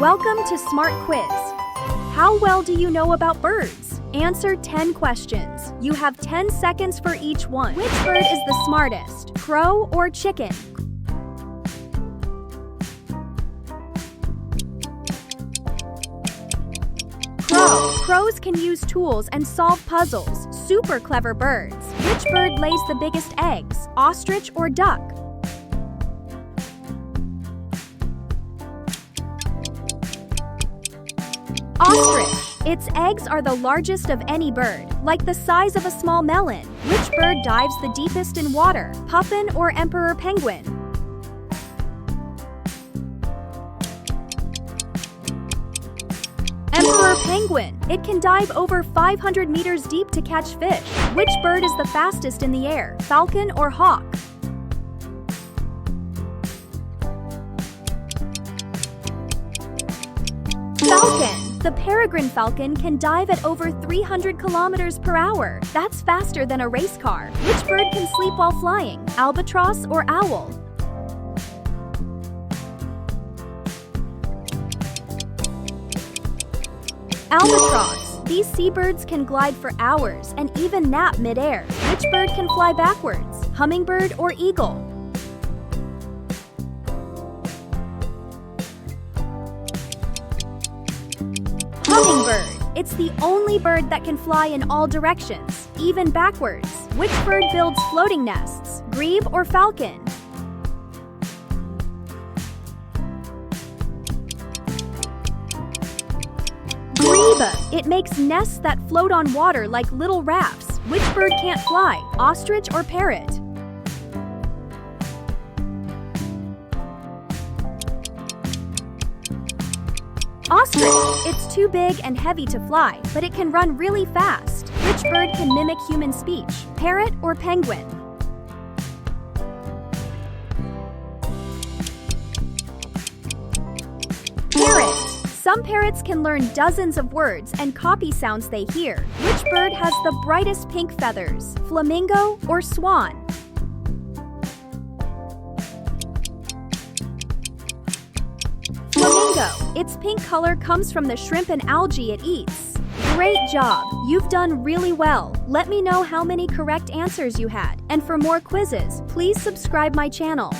Welcome to Smart Quiz. How well do you know about birds? Answer 10 questions. You have 10 seconds for each one. Which bird is the smartest? Crow or chicken? Crow. Crows can use tools and solve puzzles. Super clever birds. Which bird lays the biggest eggs? Ostrich or duck? Ostrich. Its eggs are the largest of any bird, like the size of a small melon. Which bird dives the deepest in water? Puffin or emperor penguin? Emperor penguin. It can dive over 500 meters deep to catch fish. Which bird is the fastest in the air? Falcon or hawk? Falcon. The peregrine falcon can dive at over 300 kilometers per hour. That's faster than a race car. Which bird can sleep while flying? Albatross or owl? Albatross. These seabirds can glide for hours and even nap mid-air. Which bird can fly backwards? Hummingbird or eagle? Hummingbird. It's the only bird that can fly in all directions, even backwards. Which bird builds floating nests? Grebe or falcon? Grebe. It makes nests that float on water like little rafts. Which bird can't fly? Ostrich or parrot? Ostrich. It's too big and heavy to fly, but it can run really fast. Which bird can mimic human speech? Parrot or penguin? Parrot. Some parrots can learn dozens of words and copy sounds they hear. Which bird has the brightest pink feathers? Flamingo or swan? Flamingo. Its pink color comes from the shrimp and algae it eats. Great job! You've done really well. Let me know how many correct answers you had. And for more quizzes, please subscribe my channel.